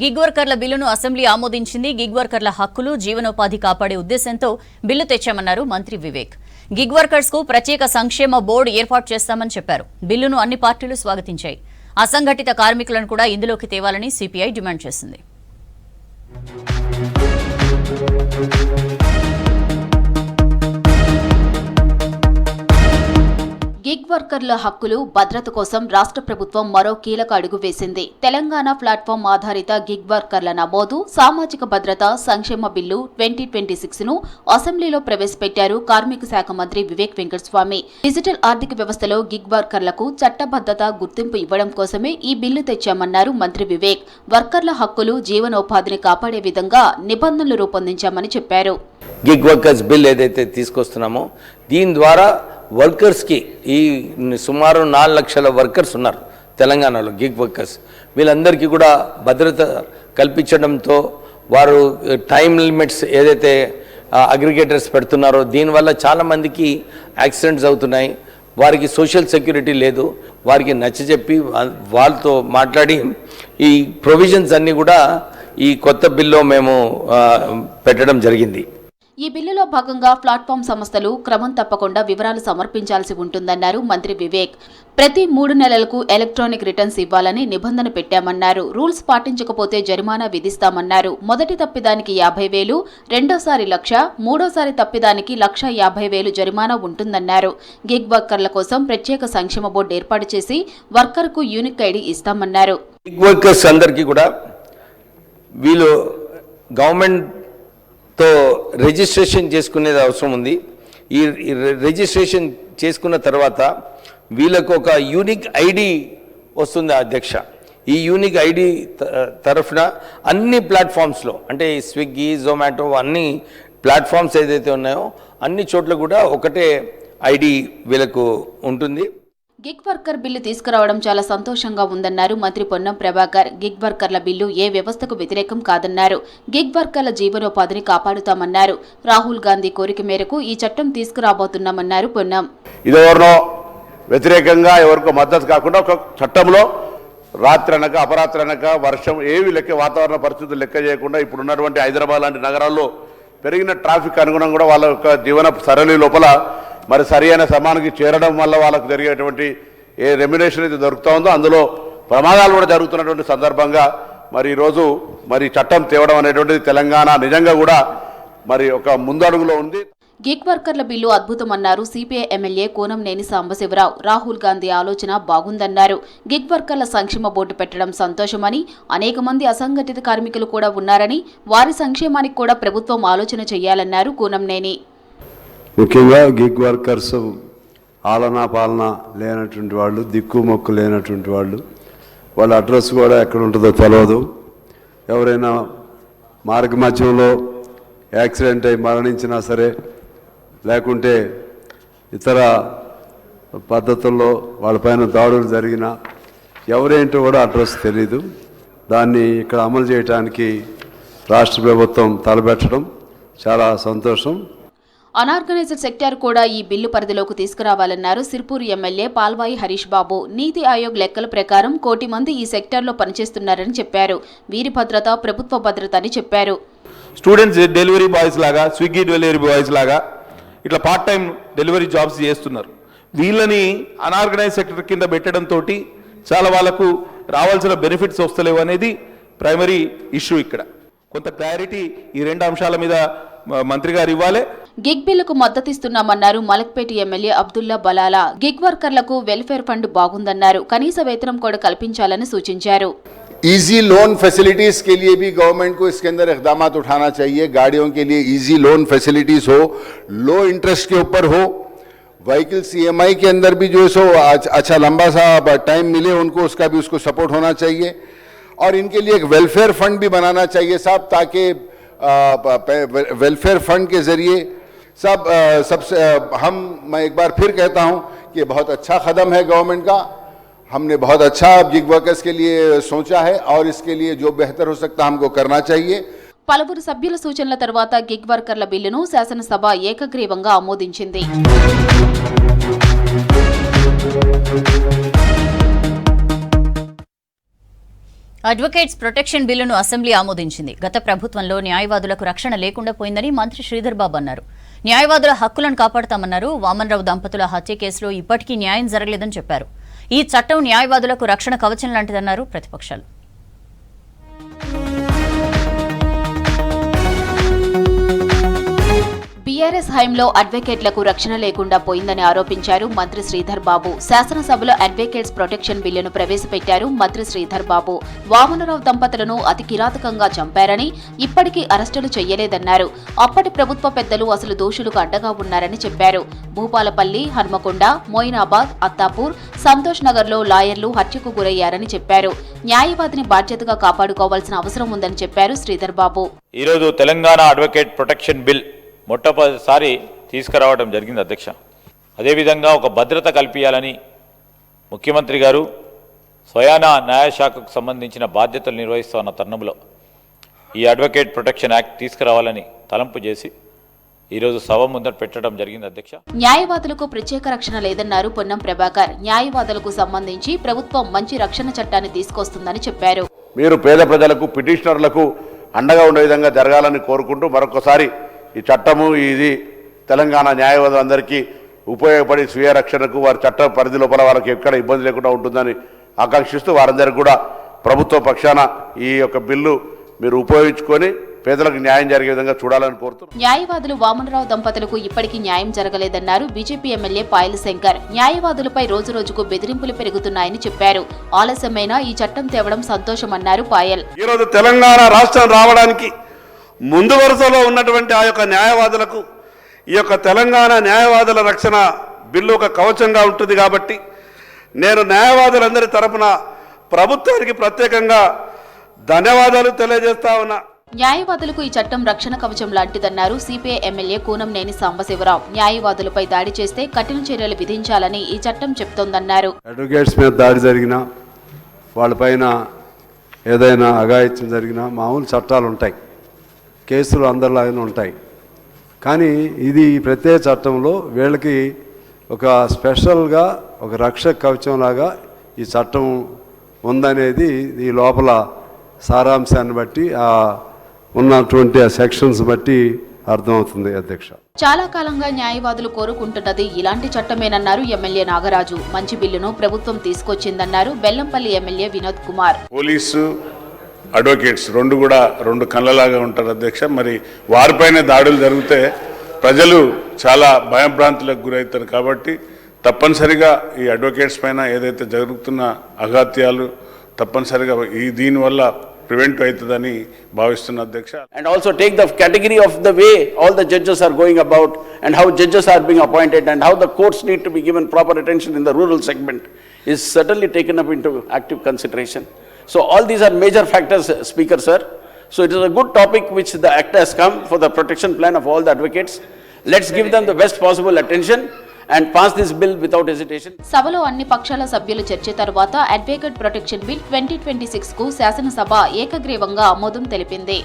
Gig వర్కర్ల బిల్లును assembly ఆమోదించింది. గిగ్ వర్కర్ల హక్కులు, జీవనోపాధి కాపాడే ఉద్దేశంతో బిల్లు తెచ్చామన్నారు మంత్రి వివేక్. గిగ్ వర్కర్స్ కు ప్రత్యేక సంక్షేమ బోర్డు ఏర్పాటు చేస్తామని చెప్పారు. బిల్లును అన్ని పార్టీలు స్వాగతించాయి. అసంఘటిత కార్మికులను కూడా ఇందులోకి తేవాలని సిపిఐ డిమాండ్ చేసింది. గిగ్ వర్కర్ల హక్కులు, భద్రత కోసం రాష్ట్ర ప్రభుత్వం మరో కీలక అడుగు వేసింది. తెలంగాణ ప్లాట్ఫామ్ ఆధారిత గిగ్ వర్కర్ల నమోదు, సామాజిక భద్రత సంక్షేమ బిల్లు 2026ను అసెంబ్లీలో ప్రవేశపెట్టారు కార్మిక శాఖ మంత్రి వివేక్ వెంకటస్వామి. డిజిటల్ ఆర్థిక వ్యవస్థలో గిగ్ వర్కర్లకు చట్టబద్ధత, గుర్తింపు ఇవ్వడం కోసమే ఈ బిల్లు తెచ్చామన్నారు మంత్రి వివేక్. వర్కర్ల హక్కులు, జీవనోపాధిని కాపాడే విధంగా నిబంధనలు రూపొందించామని చెప్పారు. గిగ్ వర్కర్స్ బిల్ ఏదైతే తీసుకొస్తున్నామో దీని ద్వారా వర్కర్స్కి ఈ సుమారు 4 లక్షల వర్కర్స్ ఉన్నారు తెలంగాణలో గిగ్ వర్కర్స్. వీళ్ళందరికీ కూడా భద్రత కల్పించడంతో వారు టైం లిమిట్స్ ఏదైతే అగ్రిగేటర్స్ పెడుతున్నారో దీనివల్ల చాలామందికి యాక్సిడెంట్స్ అవుతున్నాయి. వారికి సోషల్ సెక్యూరిటీ లేదు. వారికి నచ్చజెప్పి వాళ్ళతో మాట్లాడి ఈ ప్రొవిజన్స్ అన్నీ కూడా ఈ కొత్త బిల్లో మేము పెట్టడం జరిగింది. ఈ బిల్లులో భాగంగా ప్లాట్ఫామ్ సంస్థలు క్రమం తప్పకుండా వివరాలు సమర్పించాల్సి ఉంటుందన్నారు మంత్రి వివేక్. ప్రతి 3 నెలలకు ఎలక్ట్రానిక్ రిటర్న్స్ ఇవ్వాలని నిబంధన పెట్టామన్నారు. రూల్స్ పాటించకపోతే జరిమానా విధిస్తామన్నారు. మొదటి తప్పిదానికి 50,000, రెండోసారి 1,00,000, మూడోసారి తప్పిదానికి 1,50,000 జరిమానా ఉంటుందన్నారు. గిగ్ వర్కర్ల కోసం ప్రత్యేక సంక్షేమ బోర్డు ఏర్పాటు చేసి వర్కర్కు యూనిక్ ఐడి ఇస్తామన్నారు. గిగ్ వర్కర్స్ అందరికీ కూడా వీళ్ళు గవర్నమెంట్ తో రిజిస్ట్రేషన్ చేసుకునేది అవసరం ఉంది. ఈ రిజిస్ట్రేషన్ చేసుకున్న తర్వాత వీళ్ళకు ఒక యూనిక్ ఐడి వస్తుంది అధ్యక్ష. ఈ యూనిక్ ఐడి తరఫున అన్ని ప్లాట్ఫామ్స్లో అంటే స్విగ్గీ, జొమాటో అన్ని ప్లాట్ఫామ్స్ ఏదైతే ఉన్నాయో అన్ని చోట్ల కూడా ఒకటే ఐడి వీళ్ళకు ఉంటుంది. గిగ్ వర్కర్ బిల్లు తీసుకురావడం చాలా సంతోషంగా ఉందన్నారు మంత్రి పొన్నం ప్రభాకర్. గిగ్ వర్కర్ల బిల్లు ఏ వ్యవస్థకు వ్యతిరేకం కాదన్నారు. గిగ్ వర్కర్ల జీవనోపాధిని కాపాడుతామన్నారు. రాహుల్ గాంధీ కోరిక మేరకు ఈ చట్టం తీసుకురాబోతున్నామన్నారు పొన్నం. ఇదెవరినో వ్యతిరేకంగా ఎవరికో మద్దతు కాకుండా ఒక చట్టంలో రాత్రి అనక అపరాత్రి అనక వర్షం ఏవి లెక్క వాతావరణ పరిస్థితులు లెక్క చేయకుండా ఇప్పుడు ఉన్నటువంటి హైదరాబాద్ లాంటి నగరాల్లో పెరిగిన ట్రాఫిక్ అనుగుణంగా కూడా వాళ్ళ యొక్క జీవన సరళి లోపల మరి సరి అయిన సమానికి చేరడం వల్ల వాళ్ళకు జరిగేటువంటి ఏ రెమ్యునేషన్ అయితే దొరుకుతూ ఉందో అందులో ప్రమాదాలు కూడా జరుగుతున్నటువంటి సందర్భంగా మరి ఈరోజు మరి చట్టం తేవడం అనేటువంటిది తెలంగాణ నిజంగా కూడా మరి ఒక ముందడుగులో ఉంది. గిగ్ వర్కర్ల బిల్లు అద్భుతమన్నారు సిపిఐ ఎమ్మెల్యే కూనంనేని సాంబశివరావు. రాహుల్ గాంధీ ఆలోచన బాగుందన్నారు. గిగ్ వర్కర్ల సంక్షేమ బోర్డు పెట్టడం సంతోషమని, అనేక మంది అసంఘటిత కార్మికులు కూడా ఉన్నారని, వారి సంక్షేమానికి కూడా ప్రభుత్వం ఆలోచన చేయాలన్నారు కూనంనేని. ముఖ్యంగా గిగ్ వర్కర్స్ ఆలనా పాలన లేనటువంటి వాళ్ళు, దిక్కు మొక్కు లేనటువంటి వాళ్ళు, వాళ్ళ అడ్రస్ కూడా ఎక్కడ ఉంటుందో తెలియదు. ఎవరైనా మార్గ మధ్యంలో యాక్సిడెంట్ అయి మరణించినా సరే, లేకుంటే ఇతర పద్ధతుల్లో వాళ్ళపైన దాడులు జరిగినా ఎవరేంటో కూడా అడ్రస్ తెలీదు. దాన్ని ఇక్కడ అమలు చేయడానికి రాష్ట్ర ప్రభుత్వం తలపెట్టడం చాలా సంతోషం. అనార్గనైజ్డ్ సెక్టార్ కూడా ఈ బిల్లు పరిధిలోకి తీసుకురావాలన్నారు సిర్పూర్ ఎమ్మెల్యే పాల్వాయి హరీష్ బాబు. నీతి ఆయోగ్ లెక్కల ప్రకారం 1 కోటి మంది ఈ సెక్టార్లో పనిచేస్తున్నారని చెప్పారు. వీరి భద్రత ప్రభుత్వ భద్రత అని చెప్పారు. స్టూడెంట్స్ డెలివరీ బాయ్స్ లాగా, స్విగ్గీ డెలివరీ బాయ్స్ లాగా ఇట్లా పార్ట్ టైం డెలివరీ జాబ్స్ చేస్తున్నారు. వీళ్ళని అనార్గనైజ్ సెక్టర్ కింద పెట్టడంతో చాలా వాళ్ళకు రావాల్సిన బెనిఫిట్స్ వస్తలేవు అనేది ప్రైమరీ ఇష్యూ. ఇక్కడ కొంత క్లారిటీ ఈ 2 అంశాల మీద మంత్రి గారు ఇవ్వాలి. గిగ్ బిల్లుకు మద్దతిస్తున్నామన్నారు మలక్పేట ఎమ్మెల్యే అబ్దుల్లా బలాలా. గిగ్ వర్కర్లకు వెల్ఫేర్ ఫండ్ బాగుందన్నారు. కనీస వేతనం కూడా కల్పించాలని సూచించారు. इजी लोन फैसिलिटीज के लिए भी गवर्नमेंट को इसके अंदर इकदाम उठाना चाहिए. गाड़ियों के लिए इजी लोन फैसिलिटीज हो, लो इंटरेस्ट के ऊपर हो. व्हीकल CMI के अंदर भी जो है सो अच्छा लंबा सा टाइम मिले उनको, उसका भी उसको सपोर्ट होना चाहिए. और इनके लिए एक वेलफेयर फंड भी बनाना चाहिए साहब, ताकि वेलफेयर फंड के जरिए सबसे मैं एक बार फिर कहता हूं कि बहुत अच्छा कदम है गवर्नमेंट का. हमने बहुत अच्छा गिग वर्कर्स के लिए सोचा है और इसके लिए जो बेहतर हो सकता है हमको करना चाहिए. పలువురు సభ్యుల సూచనల తర్వాత గిగ్ వర్కర్ల బిల్లును శాసనసభ ఏకగ్రీవంగా ఆమోదించింది. అడ్వకేట్స్ ప్రొటెక్షన్ బిల్లును అసెంబ్లీ ఆమోదించింది. గత ప్రభుత్వంలో న్యాయవాదులకు రక్షణ లేకుండా పోయిందని మంత్రి శ్రీధర్ బాబు అన్నారు. న్యాయవాదుల హక్కులను కాపాడుతామన్నారు. వామన్రావు దంపతుల హత్య కేసులో ఇప్పటికీ న్యాయం జరగలేదని చెప్పారు. ఈ చట్టం న్యాయవాదులకు రక్షణ కవచం లాంటిదన్నారు ప్రతిపక్షాలు. బీఆర్ఎస్ హయాంలో అడ్వకేట్లకు రక్షణ లేకుండా పోయిందని ఆరోపించారు మంత్రి శ్రీధర్ బాబు. శాసనసభలో అడ్వకేట్స్ ప్రొటెక్షన్ బిల్లును ప్రవేశపెట్టారు మంత్రి శ్రీధర్ బాబు. వామనరావు దంపతులను అతి కిరాతకంగా చంపారని, ఇప్పటికీ అరెస్టులు చేయలేదన్నారు. అప్పటి ప్రభుత్వ పెద్దలు అసలు దోషులకు అడ్డగా ఉన్నారని చెప్పారు. భూపాలపల్లి, హన్మకొండ, మోయినాబాద్, అత్తాపూర్, సంతోష్ నగర్లో లాయర్లు హత్యకు గురయ్యారని చెప్పారు. న్యాయవాదిని బాధ్యతగా కాపాడుకోవాల్సిన అవసరం ఉందని చెప్పారు శ్రీధర్ బాబు. ఈరోజు తెలంగాణ అడ్వకేట్ ప్రొటెక్షన్ బిల్ మొట్టమొదటిసారి తీసుకురావడం జరిగింది అధ్యక్ష. అదేవిధంగా ఒక భద్రత కల్పించాలని ముఖ్యమంత్రి గారు స్వయాన న్యాయశాఖకు సంబంధించిన బాధ్యతలు నిర్వహిస్తున్న తరుణంలో ఈ అడ్వకేట్ ప్రొటెక్షన్ యాక్ట్ తీసుకురావాలని తలంపు చేసి ఈరోజు సభ ముందట పెట్టడం జరిగింది అధ్యక్ష. న్యాయవాదులకు ప్రత్యేక రక్షణ లేదన్నారు పొన్నం ప్రభాకర్. న్యాయవాదులకు సంబంధించి ప్రభుత్వం మంచి రక్షణ చట్టాన్ని తీసుకొస్తుందని చెప్పారు. మీరు పేద ప్రజలకు, పిటిషనర్లకు అండగా ఉండే విధంగా జరగాలని కోరుకుంటూ మరొకసారి ఈ చట్టము ఇది తెలంగాణ న్యాయవాదులందరికీ ఉపయోగపడి స్వీయ రక్షణకు, వారి చట్ట పరిధి లోపల వాళ్ళకి ఎక్కడ ఇబ్బంది లేకుండా ఉంటుందని ఆకాంక్షిస్తూ వారందరికీ కూడా ప్రభుత్వ పక్షాన ఈ యొక్క బిల్లు మీరు ఉపయోగించుకొని పేదలకు న్యాయం జరిగే విధంగా చూడాలని కోరుతున్నారు. న్యాయవాదులు వామనరావు దంపతులకు ఇప్పటికీ న్యాయం జరగలేదన్నారు బీజేపీ ఎమ్మెల్యే పాయల్ శంకర్. న్యాయవాదులపై రోజురోజుకు బెదిరింపులు పెరుగుతున్నాయని చెప్పారు. ఆలస్యమైన ఈ చట్టం తేవడం సంతోషమన్నారు పాయల్. ఈరోజు తెలంగాణ రాష్ట్రం రావడానికి ముందు వరుసలో ఉన్నటువంటి ఆ యొక్క న్యాయవాదులకు ఈ యొక్క తెలంగాణ న్యాయవాదుల రక్షణ బిల్లు ఒక కవచంగా ఉంటుంది. కాబట్టి నేను న్యాయవాదులందరి తరపున ప్రభుత్వానికి ప్రత్యేకంగా ధన్యవాదాలు తెలియజేస్తా ఉన్నా. న్యాయవాదులకు ఈ చట్టం రక్షణ కవచం లాంటిదన్నారు సిపిఐ ఎమ్మెల్యే కూనంనేని సాంబశివరావు. న్యాయవాదులపై దాడి చేస్తే కఠిన చర్యలు విధించాలని ఈ చట్టం చెప్తోందన్నారు. అడ్వకేట్స్ మీద దాడి జరిగినా, వాళ్ళపైన ఏదైనా అఘాయిత్యం జరిగినా మామూలు చట్టాలు ఉంటాయి, కేసులు అందరిలాగానే ఉంటాయి. కానీ ఇది ఈ ప్రత్యేక చట్టంలో వీళ్ళకి ఒక స్పెషల్గా ఒక రక్షక కవచంలాగా ఈ చట్టం ఉందనేది ఈ లోపల సారాంశాన్ని బట్టి ఉన్నటువంటి ఆ సెక్షన్స్ బట్టి అర్థమవుతుంది అధ్యక్ష. చాలా కాలంగా న్యాయవాదులు కోరుకుంటున్నది ఇలాంటి చట్టమేనన్నారు ఎమ్మెల్యే నాగరాజు. మంచి బిల్లును ప్రభుత్వం తీసుకొచ్చిందన్నారు Bellampalli MLA Vinod Kumar. Police, advocates రెండు కళ్ళలాగా ఉంటారు అధ్యక్ష. మరి వారిపైన దాడులు జరిగితే ప్రజలు చాలా భయభ్రాంతులకు గురవుతారు. కాబట్టి తప్పనిసరిగా ఈ అడ్వకేట్స్ పైన ఏదైతే జరుగుతున్న అఘాత్యాలు తప్పనిసరిగా దీనివల్ల ప్రివెంట్ అవుతుందని భావిస్తున్న అధ్యక్ష. And also take the category of the way all the judges are going about and how judges are being appointed and how the courts need to be given proper attention in the rural segment is certainly taken up into active consideration. So all these are major factors, Speaker sir. So it is a good topic which the act has come for the protection plan of all the advocates. Let's give them the best possible attention and pass this bill without hesitation. సభలో అన్ని పక్షాల సభ్యులు చర్చ తర్వాత advocate protection bill 2026 కు శాసనసభ ఏకగ్రీవంగా ఆమోదం తెలిపింది.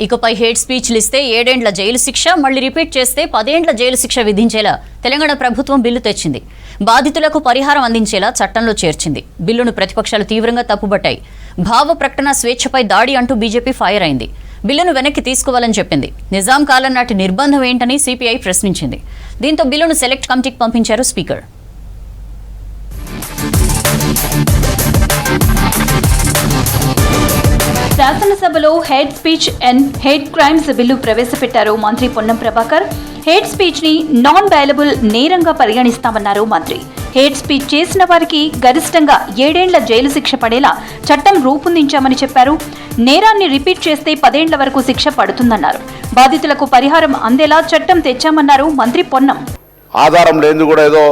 ఇకపై హేట్ స్పీచ్లు ఇస్తే 7 ఏళ్ల జైలు శిక్ష, మళ్లీ రిపీట్ చేస్తే 10 ఏళ్ల జైలు శిక్ష విధించేలా తెలంగాణ ప్రభుత్వం బిల్లు తెచ్చింది. బాధితులకు పరిహారం అందించేలా చట్టంలో చేర్చింది. బిల్లును ప్రతిపక్షాలు తీవ్రంగా తప్పుబట్టాయి. భావ ప్రకటన స్వేచ్ఛపై దాడి అంటూ బీజేపీ ఫైర్ అయింది. బిల్లును వెనక్కి తీసుకోవాలని చెప్పింది. నిజాం కాలం నాటి నిర్బంధం ఏంటని సిపిఐ ప్రశ్నించింది. దీంతో బిల్లును సెలెక్ట్ కమిటీకి పంపించారు స్పీకర్. శాసనసభలో hate speech and hate crimes bill ప్రవేశపెట్టారు మంత్రి పొన్నం ప్రభాకర్. హేట్ స్పీచ్ ని నాన్ బెయిలబుల్ నేరంగా పరిగణిస్తామన్నారు మంత్రి. హేట్ స్పీచ్ చేసిన వారికి గరిష్టంగా 7 ఏళ్ల జైలు శిక్ష పడేలా చట్టం రూపొందించామని చెప్పారు. నేరాన్ని రిపీట్ చేస్తే 10 ఏళ్ల వరకు శిక్ష పడుతుందన్నారు. బాధితులకు పరిహారం అందేలా చట్టం తెచ్చామన్నారు మంత్రి పొన్నం. ఆధారం లేని కూడా ఏదో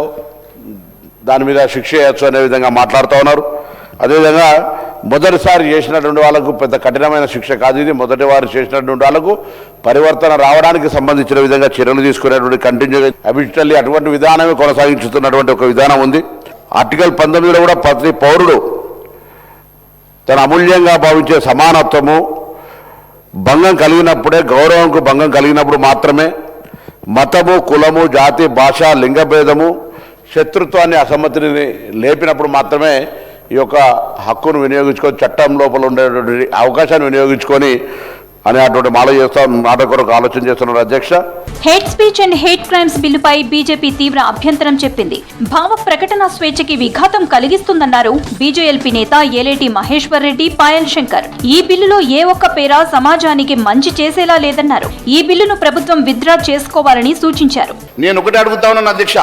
దాని మీద శిక్ష చేయొచ్చు అనే విధంగా మాట్లాడుతూ ఉన్నారు. అదేవిధంగా మొదటిసారి చేసినటువంటి వాళ్ళకు పెద్ద కఠినమైన శిక్ష కాదు ఇది. మొదటి వారు చేసినటువంటి వాళ్ళకు పరివర్తన రావడానికి సంబంధించిన విధంగా చర్యలు తీసుకునేటువంటి కంటిన్యూగా అబిషనల్లీ అటువంటి విధానమే కొనసాగించుతున్నటువంటి ఒక విధానం ఉంది. ఆర్టికల్ 19లో కూడా ప్రతి పౌరుడు తన అమూల్యంగా భావించే సమానత్వము భంగం కలిగినప్పుడే, గౌరవంకు భంగం కలిగినప్పుడు మాత్రమే మతము, కులము, జాతి, భాష, లింగభేదము, శత్రుత్వాన్ని అసమ్మతిని లేపినప్పుడు మాత్రమే ఈ యొక్క హక్కును వినియోగించుకొని చట్టం లోపల ఉండేటువంటి అవకాశాన్ని వినియోగించుకొని అనేటువంటి మాట కొరకు ఆలోచన చేస్తున్నారు అధ్యక్ష. Hate speech and hate crimes బిల్లుపై బీజేపీ తీవ్ర అభ్యంతరం చెప్పింది. భావ ప్రకటన స్వేచ్ఛకి విఘాతం కలిగిస్తుందన్నారు బీజేఎల్పీ నేత ఏలేటి మహేశ్వర్ రెడ్డి, పాయల్ శంకర్. ఈ బిల్లులో ఏ ఒక్క పేరా సమాజానికి మంచి చేసేలా లేదన్నారు. ఈ బిల్లును ప్రభుత్వం విత్డ్రా చేసుకోవాలని సూచించారు. నేను ఒకటి అడుగుతా ఉన్నాను అధ్యక్ష,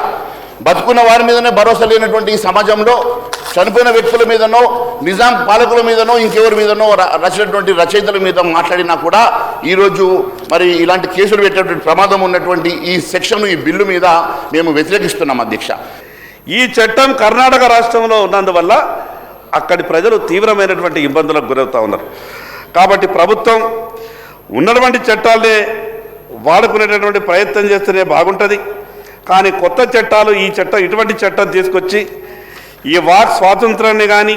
బతుకున్న వారి మీదనే భరోసా లేనటువంటి ఈ సమాజంలో చనిపోయిన వ్యక్తుల మీదనో నిజాం పాలకుల మీదనో ఇంకెవరి మీదనో రచినటువంటి రచయితల మీద మాట్లాడినా కూడా ఈరోజు మరి ఇలాంటి కేసులు పెట్టేటువంటి ప్రమాదం ఉన్నటువంటి ఈ సెక్షన్, ఈ బిల్లు మీద మేము వ్యతిరేకిస్తున్నాం అధ్యక్ష. ఈ చట్టం కర్ణాటక రాష్ట్రంలో ఉన్నందువల్ల అక్కడి ప్రజలు తీవ్రమైనటువంటి ఇబ్బందులకు గురవుతూ ఉన్నారు. కాబట్టి ప్రభుత్వం ఉన్నటువంటి చట్టాలనే వాడుకునేటటువంటి ప్రయత్నం చేస్తేనే బాగుంటుంది. కానీ కొత్త చట్టాలు ఇటువంటి చట్టం తీసుకొచ్చి ఈ వాక్ స్వాతంత్రాన్ని కానీ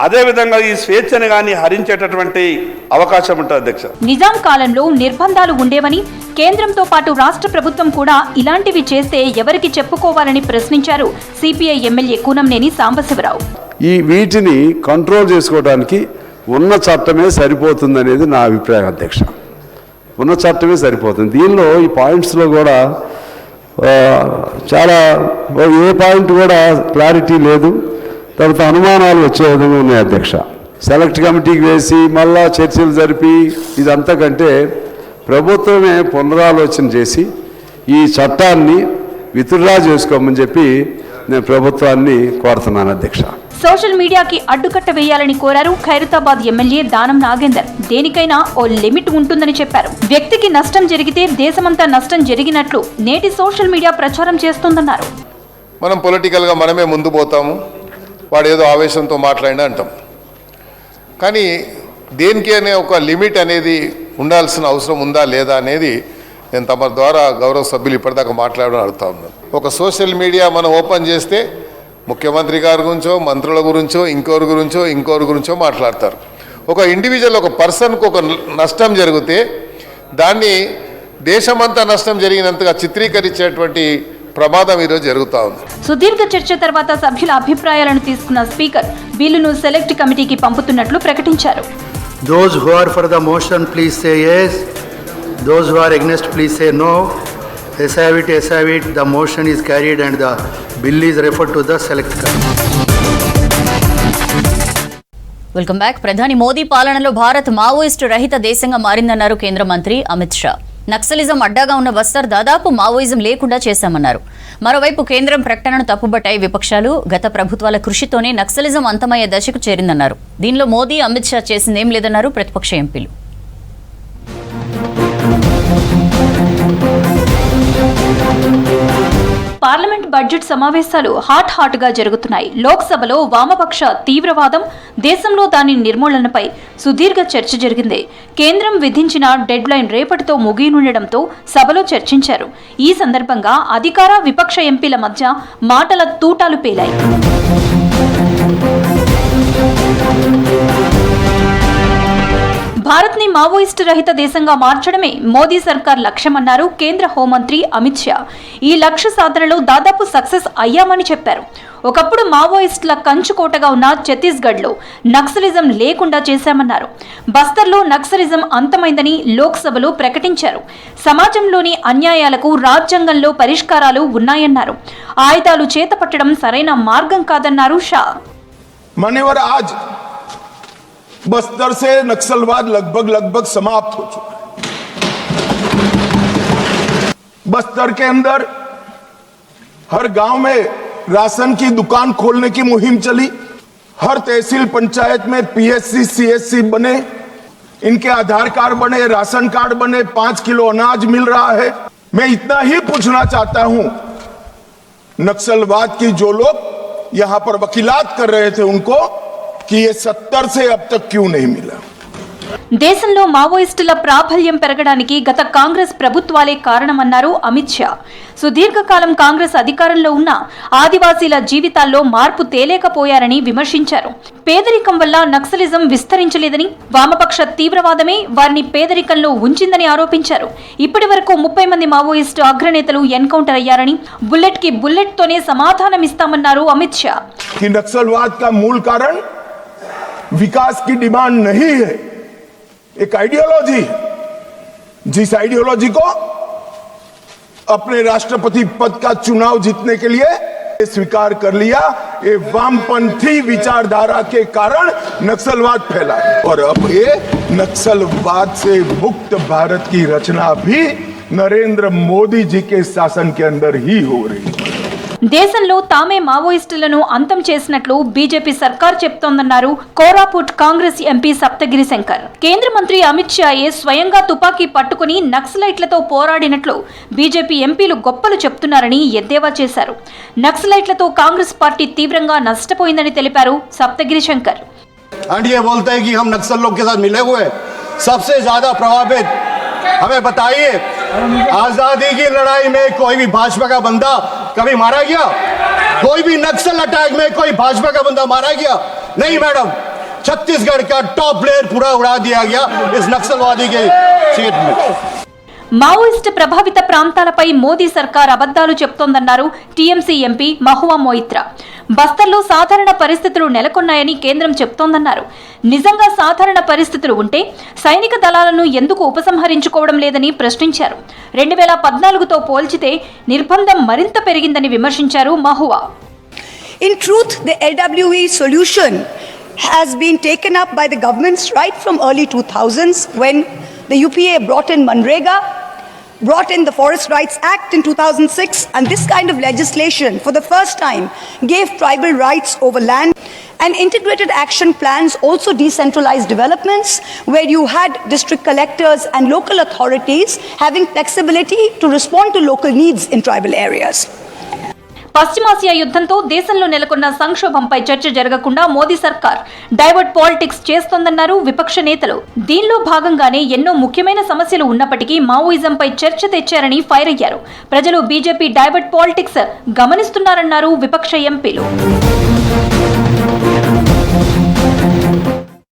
అదేవిధంగా ఈ స్వేచ్ఛని కానీ హరించేటటువంటి అవకాశం ఉంటుంది అధ్యక్ష. నిజాం కాలంలో నిర్బంధాలు ఉండేవని, కేంద్రంతో పాటు రాష్ట్ర ప్రభుత్వం కూడా ఇలాంటివి చేస్తే ఎవరికి చెప్పుకోవాలని ప్రశ్నించారు సిపిఐ ఎమ్మెల్యే కూనంనేని సాంబశివరావు. ఈ వీటిని కంట్రోల్ చేసుకోవడానికి ఉన్న చట్టమే సరిపోతుందనేది నా అభిప్రాయం అధ్యక్ష. ఉన్న చట్టమే సరిపోతుంది. దీనిలో ఈ పాయింట్స్లో కూడా చాలా ఏ పాయింట్ కూడా క్లారిటీ లేదు. తర్వాత అనుమానాలు వచ్చే విధంగా ఉన్నాయి అధ్యక్ష. సెలెక్ట్ కమిటీకి వేసి మళ్ళా చర్చలు జరిపి ఇదంతా కంటే ప్రభుత్వమే పునరాలోచన చేసి ఈ చట్టాన్ని విత్డ్రా చేసుకోమని చెప్పి నేను ప్రభుత్వాన్ని కోరుతున్నాను అధ్యక్ష. సోషల్ మీడియాకి అడ్డుకట్ట వేయాలని కోరారు ఖైరతాబాద్ ఎమ్మెల్యే దానం నాగేందర్. దేనికైనా ఓ లిమిట్ ఉంటుందని చెప్పారు. వ్యక్తికి నష్టం జరిగితే దేశమంతా నష్టం జరిగినట్లు నేటి సోషల్ మీడియా ప్రచారం చేస్తోందన్నారు. మనం పొలిటికల్గా మనమే ముందు పోతాము, వాడు ఏదో ఆవేశంతో మాట్లాడినా అంటాం. కానీ దేనికి అనే ఒక లిమిట్ అనేది ఉండాల్సిన అవసరం ఉందా లేదా అనేది నేను తమ ద్వారా గౌరవ సభ్యులు ఇప్పటిదాకా మాట్లాడడం అడుగుతా ఉన్నాను. ఒక సోషల్ మీడియా మనం ఓపెన్ చేస్తే ముఖ్యమంత్రి గారి గురించో, మంత్రుల గురించో, ఇంకోరి గురించో మాట్లాడతారు. ఒక ఇండివిజువల్, ఒక పర్సన్కు ఒక నష్టం జరిగితే దాన్ని దేశమంతా నష్టం జరిగినంతగా చిత్రీకరించేటువంటి ప్రమాదం ఈరోజు జరుగుతూ ఉంది. సుదీర్ఘ చర్చ తర్వాత సభ్యుల అభిప్రాయాలను తీసుకున్న స్పీకర్ బిల్లును సెలెక్ట్ కమిటీకి పంపుతున్నట్లు ప్రకటించారు. Those who are for the motion, please say yes. Those who are against, please say no. As have it, the motion is carried and the bill is referred to the select committee. Welcome back. ప్రధాని మోదీ పాలనలో Bharat Maoist రహిత దేశంగా మారిందన్నారు కేంద్ర మంత్రి Amit Shah. Naxalism అడ్డాగా ఉన్న బస్తర్ దాదాపు Maoism లేకుండా చేశామన్నారు. మరోవైపు కేంద్రం ప్రకటనను తప్పుబట్టాయి విపక్షాలు. గత ప్రభుత్వాల కృషితోనే నక్సలిజం అంతమయ్యే దశకు చేరిందన్నారు. దీనిలో మోదీ, అమిత్ షా చేసిందేం లేదన్నారు ప్రతిపక్ష ఎంపీలు. పార్లమెంట్ బడ్జెట్ సమావేశాలు హాట్ గా జరుగుతున్నాయి. లోక్సభలో వామపక్ష తీవ్రవాదం, దేశంలో దాని నిర్మూలనపై సుదీర్ఘ చర్చ జరిగింది. కేంద్రం విధించిన డెడ్ లైన్ రేపటితో ముగియనుండడంతో సభలో చర్చించారు. ఈ సందర్భంగా అధికార, విపక్ష ఎంపీల మధ్య మాటల తూటాలు పేలాయి. భారత్ని మావోయిస్టు రహిత దేశంగా మార్చడమే మోదీ సర్కార్ లక్ష్యమన్నారు కేంద్ర హోంమంత్రి అమిత్ షా. ఈ లక్ష్య సాధనలో దాదాపు సక్సెస్ అయ్యామని చెప్పారు. ఒకప్పుడు మావోయిస్టుల కంచుకోటగా ఉన్న ఛత్తీస్గఢ్లో నక్సలిజం లేకుండా చేశామన్నారు. బస్తర్లో నక్సలిజం అంతమైందని లోక్సభలో ప్రకటించారు. సమాజంలోని అన్యాయాలకు రాజ్యాంగంలో పరిష్కారాలు ఉన్నాయన్నారు. ఆయుధాలు చేతపట్టడం సరైన మార్గం కాదన్నారు షా. बस्तर से नक्सलवाद लगभग समाप्त हो चुका है. बस्तर के अंदर हर गांव में राशन की दुकान खोलने की मुहिम चली. हर तहसील पंचायत में पीएससी, सीएससी बने, इनके आधार कार्ड बने, राशन कार्ड बने, 5 किलो अनाज मिल रहा है. मैं इतना ही पूछना चाहता हूं, नक्सलवाद की जो लोग यहां पर वकीलात कर रहे थे उनको कि ये 70 से अब तक क्यों नहीं मिला. దేశంలో మావోయిస్టుల ప్రాబల్యం పెరగడానికి గత కాంగ్రెస్ ప్రభుత్వాలే కారణమన్నారు అమిత్ షా. సుదీర్ఘకాలం కాంగ్రెస్ అధికారంలో ఉన్న ఆదివాసీల జీవితాల్లో మార్పు తేలేకపోయారని విమర్శించారు. పేదరికం వల్ల నక్సలిజం విస్తరించలేదని, వామపక్ష తీవ్రవాదమే వారిని పేదరికంలో ఉంచిందని ఆరోపించారు. ఇప్పటి వరకు 30 మంది మావోయిస్టు అగ్రనేతలు ఎన్కౌంటర్ అయ్యారని, బుల్లెట్ కి బుల్లెట్ తోనే సమాధానమిస్తామన్నారు అమిత్ షా. नक्सलवाद का मूल कारण विकास की डिमांड नहीं है, एक आइडियोलॉजी, जिस आइडियोलॉजी को अपने राष्ट्रपति पद का चुनाव जीतने के लिए स्वीकार कर लिया, ये वामपंथी विचारधारा के कारण नक्सलवाद फैला और अब ये नक्सलवाद से मुक्त भारत की रचना भी नरेंद्र मोदी जी के शासन के अंदर ही हो रही है. దేశంలో తామే మావోయిస్టులను అంతం చేసినట్లు బీజేపీ సర్కార్ చెప్తోందన్నారు కోరాపుట్ కాంగ్రెస్ ఎంపీ సప్తగిరి శంకర్. కేంద్ర మంత్రి అమిత్ షాయే స్వయంగా తుపాకీ పట్టుకుని నక్సలైట్లతో పోరాడినట్లు బీజేపీ ఎంపీలు గొప్పలు చెప్తున్నారని ఎద్దేవా చేశారు. నక్సలైట్లతో కాంగ్రెస్ పార్టీ తీవ్రంగా నష్టపోయిందని తెలిపారు సప్తగిరి శంకర్. एंड ये बोलते हैं कि हम नक्सल लोग के साथ मिले हुए, सबसे ज्यादा प्रभावित हमें बताइए, आजादी की लड़ाई में कोई भी भाजपा का बंदा कभी मारा गया? कोई भी नक्सल अटैक में कोई भाजपा का बंदा मारा गया? नहीं मैडम, छत्तीसगढ़ का टॉप प्लेयर पूरा उड़ा दिया गया इस नक्सलवादी के सीट में. మావోయిస్టు ప్రభావిత ప్రాంతాలపై మోదీ సర్కార్ అబద్ధాలు చెప్తోందన్నారు టీఎంసీ ఎంపీ మహువా మొయిత్రా. బస్తర్లో సాధారణ పరిస్థితులు నెలకొన్నాయని కేంద్రం చెప్తోందన్నారు. నిజంగా సాధారణ పరిస్థితులు ఉంటే సైనిక దళాలను ఎందుకు ఉపసంహరించుకోవడం లేదని ప్రశ్నించారు. 2014తో పోల్చితే నిర్బంధం మరింత పెరిగిందని విమర్శించారు Mahua. In truth, the LWE solution has been taken up by the governments right from early 2000s when the UPA brought in Manrega, brought in the Forest Rights Act in 2006, and this kind of legislation for the first time gave tribal rights over land, and integrated action plans also decentralized developments where you had district collectors and local authorities having flexibility to respond to local needs in tribal areas. పశ్చిమాసియా యుద్ధంతో దేశంలో నెలకొన్న సంక్షోభంపై చర్చ జరగకుండా మోదీ సర్కార్ divert politics చేస్తోందన్నారు విపక్ష నేతలు. దీనిలో భాగంగానే ఎన్నో ముఖ్యమైన సమస్యలు ఉన్నప్పటికీ మావోయిజంపై చర్చ తెచ్చారని ఫైర్ అయ్యారు. ప్రజలు బీజేపీ డైవర్ట్ పాలిటిక్స్ గమనిస్తున్నారన్నారు విపక్ష ఎంపీలు.